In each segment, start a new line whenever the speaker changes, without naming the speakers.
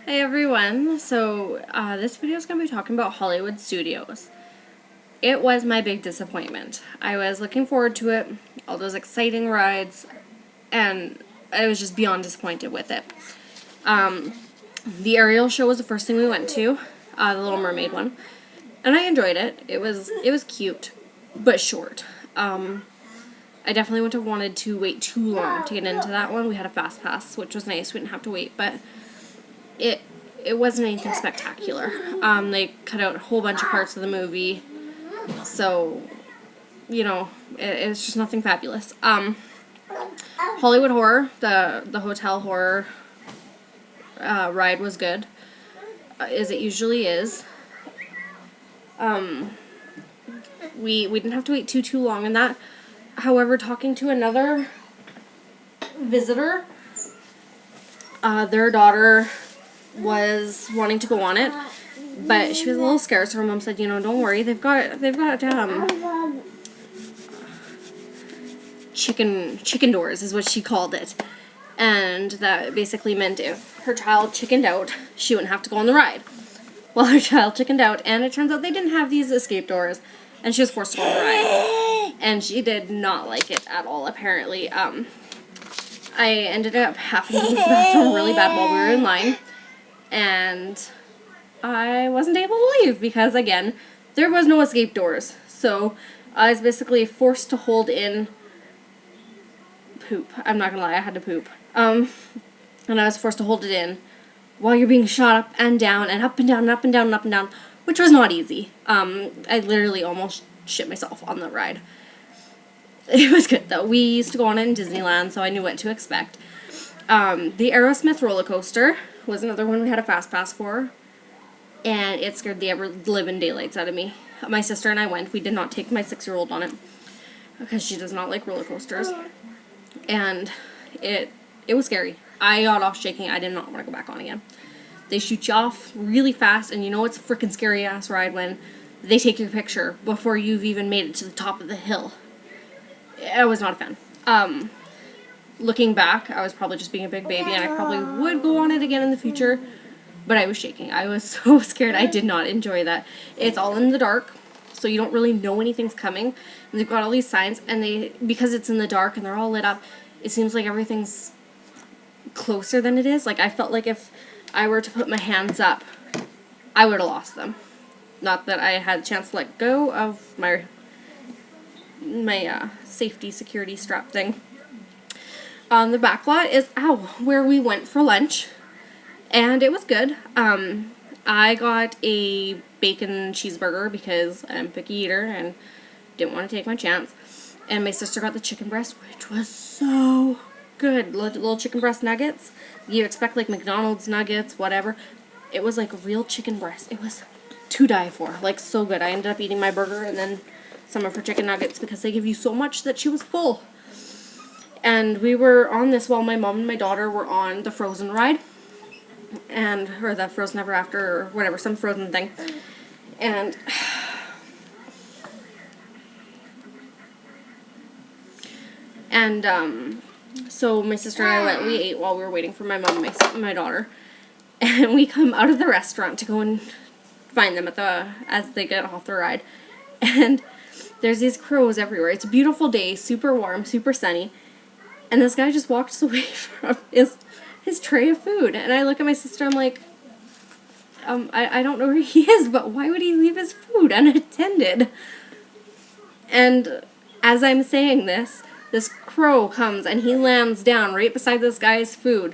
Hey everyone, so this video is going to be talking about Hollywood Studios. It was my big disappointment. I was looking forward to it, all those exciting rides, and I was just beyond disappointed with it. The Ariel show was the first thing we went to, the Little Mermaid one, and I enjoyed it. It was cute, but short. I definitely wouldn't have wanted to wait too long to get into that one. We had a fast pass, which was nice. We didn't have to wait, but it wasn't anything spectacular. They cut out a whole bunch of parts of the movie, so it was just nothing fabulous. Hollywood Horror, the hotel horror ride was good, as it usually is. We didn't have to wait too long in that. However, talking to another visitor, their daughter was wanting to go on it, but she was a little scared, so her mom said, don't worry, they've got chicken doors is what she called it. And that basically meant if her child chickened out, she wouldn't have to go on the ride. Well, her child chickened out, and it turns out they didn't have these escape doors, and she was forced to go on the ride. And she did not like it at all, apparently. I ended up having to use the bathroom really bad while we were in line. And I wasn't able to leave because, again, there was no escape doors. So I was basically forced to hold in poop. I'm not gonna lie, I had to poop. And I was forced to hold it in while you're being shot up and down and up and down and up and down and up and down, which was not easy. I literally almost shit myself on the ride. It was good, though. We used to go on it in Disneyland, so I knew what to expect. The Aerosmith roller coaster was another one we had a fast pass for, and it scared the ever-living daylights out of me. My sister and I went. We did not take my 6-year-old on it because she does not like roller coasters, and it was scary. I got off shaking. I did not want to go back on again. They shoot you off really fast, and it's a freaking scary-ass ride when they take your picture before you've even made it to the top of the hill. I was not a fan. Looking back, I was probably just being a big baby, and I probably would go on it again in the future, but I was shaking. I was so scared. I did not enjoy that. It's all in the dark, so you don't really know anything's coming, and they've got all these signs, and because it's in the dark and they're all lit up, it seems like everything's closer than it is. Like, I felt like if I were to put my hands up, I would have lost them. Not that I had a chance to let go of my safety security strap thing. The back lot is where we went for lunch, and it was good. I got a bacon cheeseburger because I'm a picky eater and didn't want to take my chance. And my sister got the chicken breast, which was so good. Little chicken breast nuggets. You expect like McDonald's nuggets, whatever. It was like real chicken breast. It was to die for. Like, so good. I ended up eating my burger and then some of her chicken nuggets because they give you so much that she was full. And we were on this while my mom and my daughter were on the Frozen ride. Or the Frozen Ever After, or whatever, some Frozen thing. So my sister and I went, we ate while we were waiting for my mom and my daughter. And we come out of the restaurant to go and find them as they get off the ride. And there's these crows everywhere. It's a beautiful day, super warm, super sunny. And this guy just walks away from his tray of food. And I look at my sister, I'm like, I don't know where he is, but why would he leave his food unattended? And as I'm saying this crow comes and he lands down right beside this guy's food.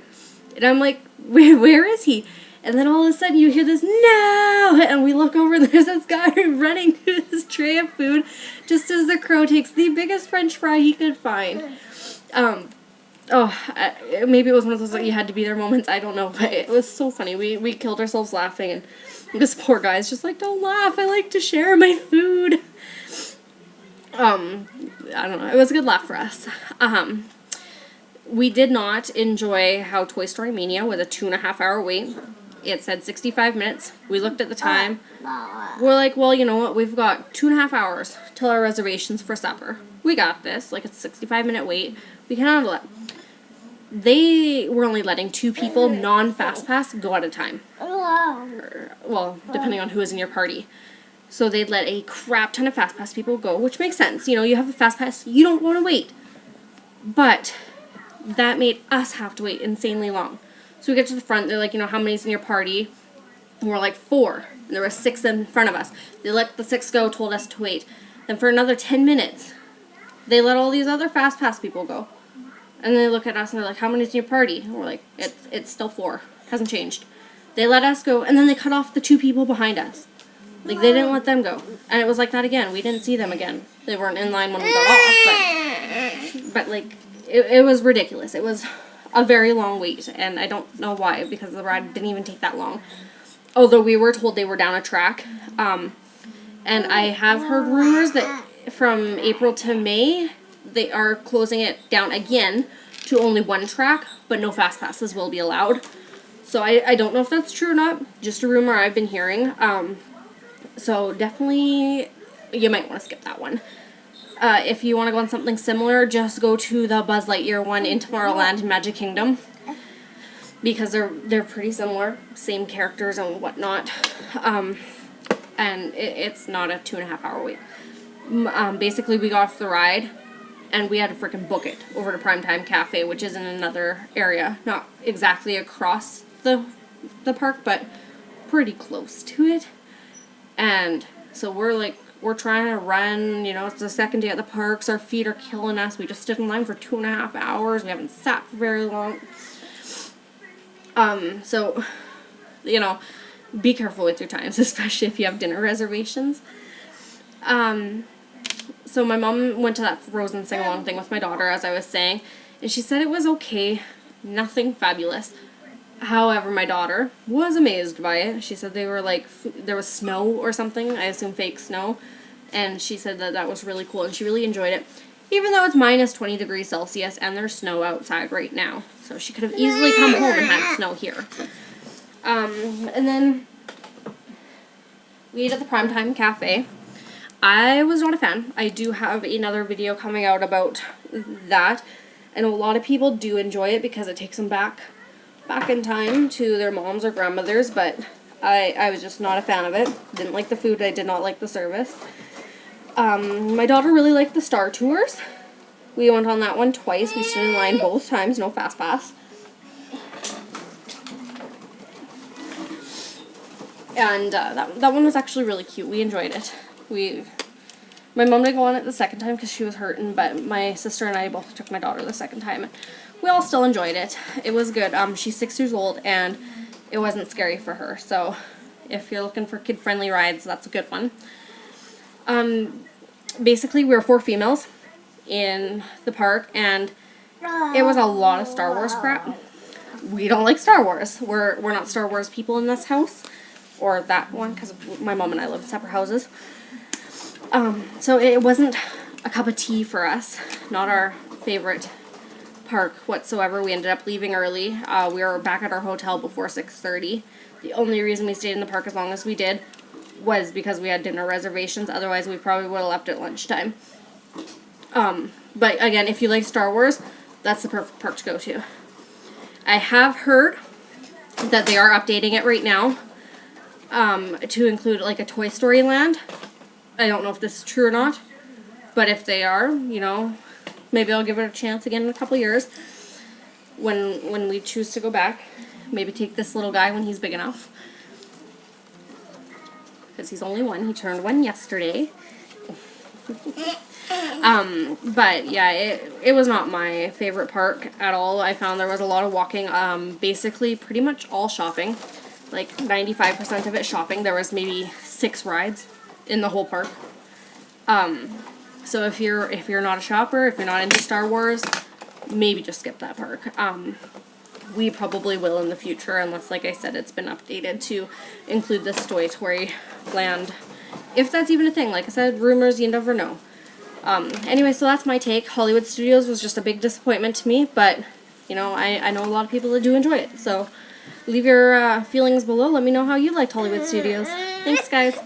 And I'm like, where is he? And then all of a sudden you hear this, no! And we look over and there's this guy running to his tray of food just as the crow takes the biggest French fry he could find. Maybe it was one of those like you had to be there moments, I don't know, but it was so funny. We killed ourselves laughing, and this poor guy's just like, don't laugh, I like to share my food. I don't know, it was a good laugh for us. We did not enjoy how Toy Story Mania was a 2.5-hour wait. It said 65 minutes. We looked at the time. We're like, well, you know what? We've got 2.5 hours till our reservations for supper. We got this. Like, it's a 65-minute wait. We can handle it. they were only letting 2 people, non-fast pass, go at a time. Well, depending on who was in your party. So they'd let a crap ton of fast pass people go, which makes sense. You know, you have a fast pass, you don't want to wait. But that made us have to wait insanely long. So we get to the front, they're like, you know, how many's in your party? And we're like 4. And there were 6 in front of us. They let the 6 go, told us to wait. Then for another 10 minutes, they let all these other fast pass people go. And they look at us and they're like, how many's in your party? And we're like, it's still 4. Hasn't changed. They let us go, and then they cut off the 2 people behind us. Like, they didn't let them go. And it was like that again. We didn't see them again. They weren't in line when we got off, but like, it was ridiculous. It was a very long wait, and I don't know why, because the ride didn't even take that long. Although we were told they were down a track. And I have heard rumors that from April to May, they are closing it down again to only 1 track, but no fast passes will be allowed. So I don't know if that's true or not. Just a rumor I've been hearing. So definitely, you might want to skip that one. If you want to go on something similar, just go to the Buzz Lightyear one in Tomorrowland and Magic Kingdom. Because they're pretty similar. Same characters and whatnot. And it's not a 2.5 hour wait. Basically, we got off the ride, and we had to freaking book it over to Primetime Cafe, which is in another area. Not exactly across the park, but pretty close to it. And so we're trying to run, you know, it's the second day at the parks, our feet are killing us. We just stood in line for 2.5 hours. We haven't sat for very long. So, you know, be careful with your times, especially if you have dinner reservations. So my mom went to that Frozen sing-along thing with my daughter, as I was saying, and she said it was okay, nothing fabulous. However, my daughter was amazed by it. She said they were like, there was snow or something, I assume fake snow, and she said that was really cool, and she really enjoyed it, even though it's minus 20 degrees Celsius, and there's snow outside right now. So she could have easily come home and had snow here. And then we ate at the Primetime Cafe. I was not a fan. I do have another video coming out about that. I know a lot of people do enjoy it because it takes them back in time to their moms or grandmothers, but I was just not a fan of it. Didn't like the food. I did not like the service. My daughter really liked the Star Tours. We went on that one twice. We stood in line both times, no fast pass. And that one was actually really cute. We enjoyed it. My mom didn't go on it the second time because she was hurting, but my sister and I both took my daughter the second time. And we all still enjoyed it. It was good. She's 6 years old, and it wasn't scary for her. So if you're looking for kid-friendly rides, that's a good one. Basically, we were 4 females in the park, and it was a lot of Star Wars crap. We don't like Star Wars. We're not Star Wars people in this house, or that one, because my mom and I live in separate houses. So it wasn't a cup of tea for us. Not our favorite park whatsoever. We ended up leaving early. We were back at our hotel before 6:30. The only reason we stayed in the park as long as we did was because we had dinner reservations. Otherwise, we probably would have left at lunchtime. But again, if you like Star Wars, that's the perfect park to go to. I have heard that they are updating it right now to include like a Toy Story Land. I don't know if this is true or not, but if they are, you know, maybe I'll give it a chance again in a couple years when we choose to go back. Maybe take this little guy when he's big enough, because he's only 1. He turned 1 yesterday. But yeah, it was not my favorite park at all. I found there was a lot of walking, basically pretty much all shopping, like 95% of it shopping. There was maybe 6 rides in the whole park. So if you're not a shopper, if you're not into Star Wars, maybe just skip that park. We probably will in the future, unless, like I said, it's been updated to include this Toy Story Land. If that's even a thing. Like I said, rumors, you never know. Anyway, so that's my take. Hollywood Studios was just a big disappointment to me, but, you know, I know a lot of people that do enjoy it. So leave your feelings below. Let me know how you liked Hollywood Studios. Thanks, guys.